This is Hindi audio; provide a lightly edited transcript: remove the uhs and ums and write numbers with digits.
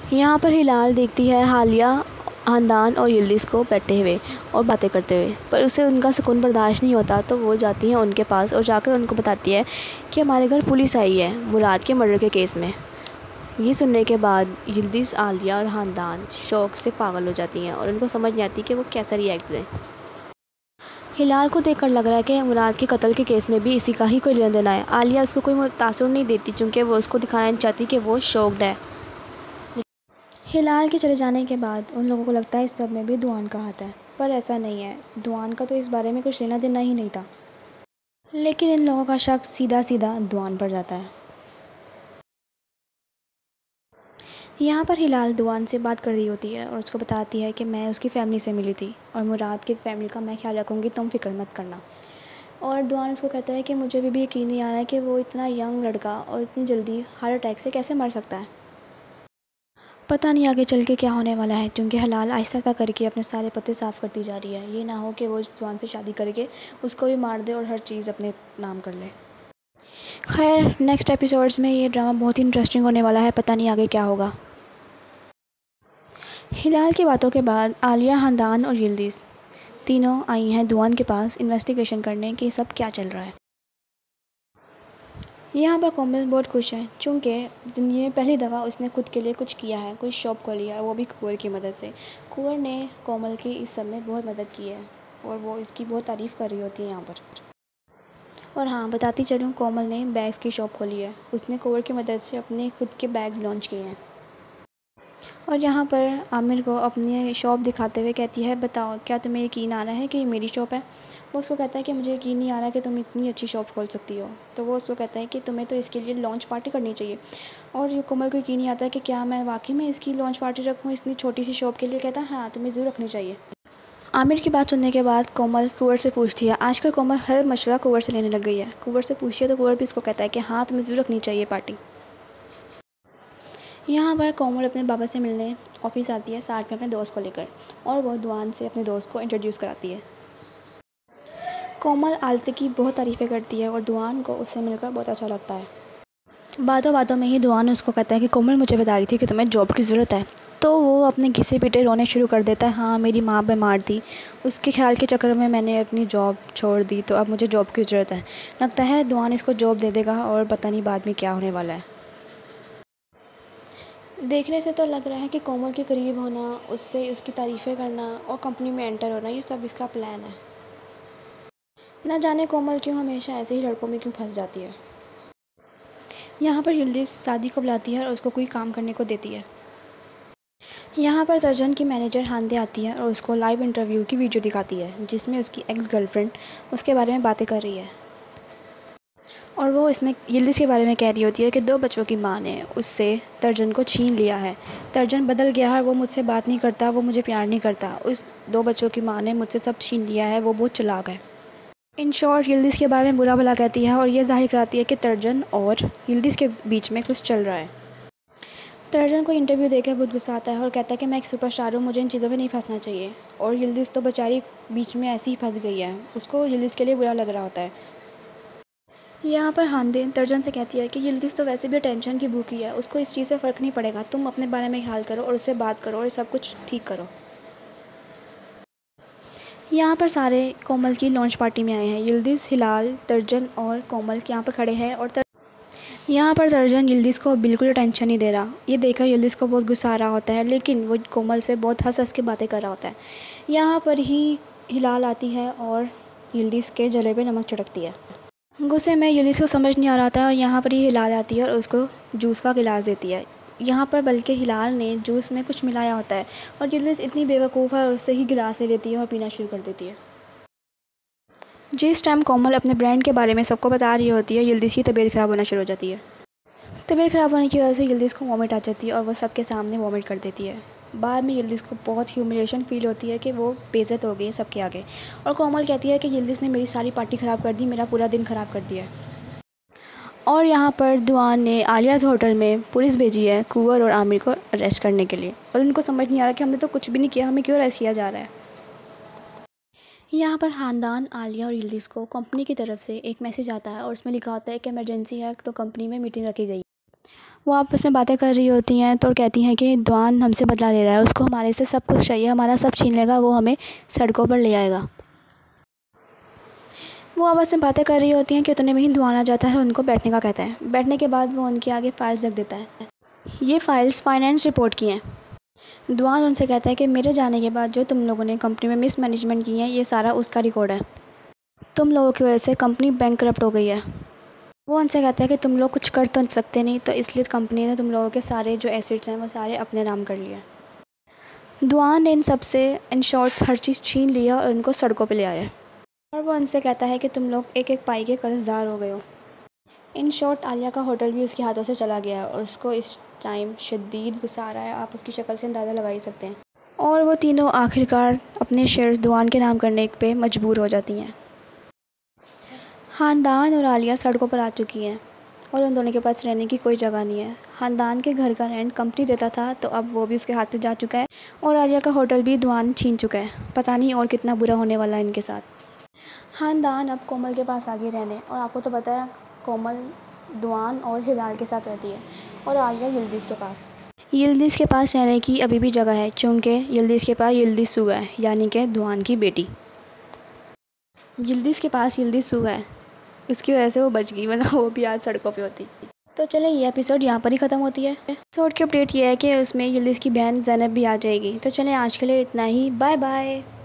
यहाँ पर हिलाल देखती है हालिया, हांदान और यिल्दिज़ को बैठे हुए और बातें करते हुए, पर उसे उनका सुकून बर्दाश्त नहीं होता। तो वो जाती है उनके पास और जाकर उनको बताती है कि हमारे घर पुलिस आई है मुराद के मर्डर के केस में। ये सुनने के बाद यिल्दिज़, आलिया और हांदान शौक से पागल हो जाती हैं और उनको समझ नहीं आती कि वो कैसा रिएक्ट दें। हिलाल को देखकर लग रहा है कि मुराद के कत्ल के केस में भी इसी का ही कोई लेना देना है। आलिया उसको कोई तासुर नहीं देती क्योंकि वो उसको दिखाना नहीं चाहती कि वो शॉक्ड है। हिलाल के चले जाने के बाद उन लोगों को लगता है इस सब में भी दुआन का हाथ है, पर ऐसा नहीं है। दुआन का तो इस बारे में कुछ लेना देना ही नहीं था, लेकिन इन लोगों का शक सीधा सीधा दुआन पर जाता है। यहाँ पर हिलाल दुआन से बात कर रही होती है और उसको बताती है कि मैं उसकी फ़ैमिली से मिली थी और मुराद की फ़ैमिली का मैं ख्याल रखूँगी, तुम फ़िक्र मत करना। और दुआन उसको कहता है कि मुझे भी यकीन नहीं आ रहा है कि वो इतना यंग लड़का और इतनी जल्दी हार्ट अटैक से कैसे मर सकता है। पता नहीं आगे चल के क्या होने वाला है, क्योंकि हिलाल आहिस्ता करके अपने सारे पत्ते साफ़ करती जा रही है। ये ना हो कि वो दुआन से शादी करके उसको भी मार दे और हर चीज़ अपने नाम कर ले। खैर, नेक्स्ट एपिसोड्स में ये ड्रामा बहुत ही इंटरेस्टिंग होने वाला है, पता नहीं आगे क्या होगा। हिलाल की बातों के बाद आलिया, हांदान और यिल्दिज़ तीनों आई हैं दुआन के पास इन्वेस्टिगेशन करने कि सब क्या चल रहा है। यहाँ पर कोमल बहुत खुश है क्योंकि ज़िंदगी में पहली दफ़ा उसने खुद के लिए कुछ किया है, कोई शॉप खोली है, वो भी कुंवर की मदद से। कुंवर ने कोमल की इस सब में बहुत मदद की है और वो इसकी बहुत तारीफ़ कर रही होती है यहाँ पर। और हाँ, बताती चलूँ, कोमल ने बैग्स की शॉप खोली है। उसने कुंवर की मदद से अपने खुद के बैग्स लॉन्च किए हैं। और यहाँ पर आमिर को अपनी शॉप दिखाते हुए कहती है, बताओ क्या तुम्हें यकीन आ रहा है कि ये मेरी शॉप है। वो उसको कहता है कि मुझे यकीन नहीं आ रहा कि तुम इतनी अच्छी शॉप खोल सकती हो। तो वो उसको कहता है कि तुम्हें तो इसके लिए लॉन्च पार्टी करनी चाहिए। और ये कोमल को यकीन नहीं आता है कि क्या मैं वाकई में इसकी लॉन्च पार्टी रखूँ इतनी छोटी सी शॉप के लिए। कहता है हाँ, तुम्हें ज़रूर रखनी चाहिए। आमिर की बात सुनने के बाद कोमल कुंवर से पूछती है, आजकल कोमल हर मशवरा कुंवर से लेने लग गई है। कुंवर से पूछती है तो कुंवर भी उसको कहता है कि हाँ, तुम्हें ज़रूर रखनी चाहिए पार्टी। यहाँ पर कोमल अपने बाबा से मिलने ऑफिस आती है साथ में अपने दोस्त को लेकर, और वो दुआन से अपने दोस्त को इंट्रोड्यूस कराती है। कोमल आलती की बहुत तारीफ़ें करती है और दुआन को उससे मिलकर बहुत अच्छा लगता है। बातों बातों में ही दुआन उसको कहता है कि कोमल मुझे बता रही थी कि तुम्हें जॉब की ज़रूरत है। तो वो अपने घिसे पीटे रोने शुरू कर देता है। हाँ, मेरी माँ बीमार थी, उसके ख्याल के चक्कर में मैंने अपनी जॉब छोड़ दी, तो अब मुझे जॉब की ज़रूरत है। लगता है दुआन इसको जॉब दे देगा और पता नहीं बाद में क्या होने वाला है। देखने से तो लग रहा है कि कोमल के करीब होना, उससे उसकी तारीफ़ें करना और कंपनी में एंटर होना, ये सब इसका प्लान है। ना जाने कोमल क्यों हमेशा ऐसे ही लड़कों में क्यों फंस जाती है। यहाँ पर यिल्दिज़ शादी को बुलाती है और उसको कोई काम करने को देती है। यहाँ पर तर्जन की मैनेजर हांदे आती है और उसको लाइव इंटरव्यू की वीडियो दिखाती है जिसमें उसकी एक्स गर्लफ्रेंड उसके बारे में बातें कर रही है। और वो इसमें यिल्दिज़ के बारे में कह रही होती है कि 2 बच्चों की माँ ने उससे तर्जन को छीन लिया है। तर्जन बदल गया है, वो मुझसे बात नहीं करता, वो मुझे प्यार नहीं करता। उस 2 बच्चों की माँ ने मुझसे सब छीन लिया है, वो बहुत चालाक है। इन शॉर्ट यिल्दिज़ के बारे में बुरा भला कहती है और ये ज़ाहिर कराती है कि तर्जन और यिल्दिज़ के बीच में कुछ चल रहा है। तर्जन को इंटरव्यू देकर बहुत गुस्सा आता है और कहता है कि मैं एक सुपरस्टार हूँ, मुझे इन चीज़ों में नहीं फंसना चाहिए। और यिल्दिज़ तो बेचारी बीच में ऐसी ही फंस गई है, उसको यिल्दिज़ के लिए बुरा लग रहा होता है। यहाँ पर हांदे तर्जन से कहती है कि यिल्दिज़ तो वैसे भी टेंशन की भूखी है, उसको इस चीज़ से फ़र्क नहीं पड़ेगा, तुम अपने बारे में ख्याल करो और उससे बात करो और सब कुछ ठीक करो। यहाँ पर सारे कोमल की लॉन्च पार्टी में आए हैं। यिल्दिज़, हिलाल, तर्जन और कोमल यहाँ पर खड़े हैं और यहाँ पर तर्जन यिल्दिज़ को बिल्कुल टेंशन नहीं दे रहा। ये देखकर यिल्दिज़ को बहुत गुस्सा आ रहा होता है, लेकिन वो कोमल से बहुत हंस के बातें कर रहा होता है। यहाँ पर ही हिलाल आती है और यिल्दिज़ के जले पे नमक छिड़कती है। गुस्से में यिल्दिज़ को समझ नहीं आ रहा था और यहाँ पर ही हिलाल आती है और उसको जूस का गिलास देती है। यहाँ पर बल्कि हिलाल ने जूस में कुछ मिलाया होता है और यिल्दिज़ इतनी बेवकूफ़ है, उससे ही गिलास ले लेती है और पीना शुरू कर देती है। जिस टाइम कोमल अपने ब्रांड के बारे में सबको बता रही होती है, यिल्दिज़ की तबीयत ख़राब होना शुरू हो जाती है। तबीयत ख़राब होने की वजह से यिल्दिज़ को वॉमिट आ जाती है और वो सबके सामने वॉमिट कर देती है। बाद में यिल्दिज़ को बहुत ह्यूमिलेशन फ़ील होती है कि वो बेइज्जत हो गई है सबके आगे। और कोमल कहती है कि यिल्दिज़ ने मेरी सारी पार्टी ख़राब कर दी, मेरा पूरा दिन ख़राब कर दिया। और यहाँ पर दुआन ने आलिया के होटल में पुलिस भेजी है कुंवर और आमिर को अरेस्ट करने के लिए, और उनको समझ नहीं आ रहा कि हमने तो कुछ भी नहीं किया, हमें क्यों अरेस्ट किया जा रहा है। यहाँ पर हांदान, आलिया और यिल्दिज़ को कंपनी की तरफ से एक मैसेज आता है और उसमें लिखा होता है कि इमरजेंसी है, तो कंपनी में मीटिंग रखी गई। वो आपस में बातें कर रही होती हैं तो कहती हैं कि दुआन हमसे बदला ले रहा है, उसको हमारे से सब कुछ चाहिए, हमारा सब छीन लेगा, वो हमें सड़कों पर ले आएगा। वो आपस में बातें कर रही होती हैं कि उतने में ही दुआन आ जाता है और उनको बैठने का कहता है। बैठने के बाद वो उनके आगे फ़ाइल्स रख देता है। ये फ़ाइल्स फाइनेंस रिपोर्ट की हैं। दुआन उनसे कहता है कि मेरे जाने के बाद जो तुम लोगों ने कंपनी में मिसमैनेजमेंट की है, ये सारा उसका रिकॉर्ड है। तुम लोगों की वजह से कंपनी बैंकरप्ट हो गई है। वो उनसे कहता है कि तुम लोग कुछ कर तो सकते नहीं, तो इसलिए कंपनी ने तुम लोगों के सारे जो एसेट्स हैं वो सारे अपने नाम कर लिए। दुआन ने इन सब से इन शॉर्ट्स हर चीज़ छीन लिया और उनको सड़कों पे ले आया। और वो उनसे कहता है कि तुम लोग एक एक पाई के कर्जदार हो गए हो। इन शॉर्ट आलिया का होटल भी उसके हाथों से चला गया है और उसको इस टाइम शदीद गुस्सा आ रहा है, आप उसकी शक्ल से अंदाज़ा लगा ही सकते हैं। और वो तीनों आखिरकार अपने शेयर्स दुआन के नाम करने पे मजबूर हो जाती हैं। ख़ानदान और आलिया सड़कों पर आ चुकी हैं और उन दोनों के पास रहने की कोई जगह नहीं है। ख़ानदान के घर का रेंट कंपनी देता था, तो अब वो भी उसके हाथ से जा चुका है और आलिया का होटल भी दुआन छीन चुका है। पता नहीं और कितना बुरा होने वाला है इनके साथ। ख़ानदान अब कोमल के पास आ गई रहने, और आपको तो पता है कोमल दुआन और हिलाल के साथ रहती है और आलिया यिल्दिज़ के पास। यिल्दिज़ के पास रहने की अभी भी जगह है, क्योंकि यिल्दिज़ के पास यिल्दिज़ सूगा है, यानी कि दुआन की बेटी। यिल्दिज़ के पास यिल्दिज़ सूगा है, उसकी वजह से वो बच गई, वरना वो भी आज सड़कों पे होती। तो चले, ये एपिसोड यहाँ पर ही ख़त्म होती है। एपिसोड की अपडेट ये है कि उसमें यिल्दिज़ की बहन ज़ैनब भी आ जाएगी। तो चलें, आज के लिए इतना ही। Bye bye.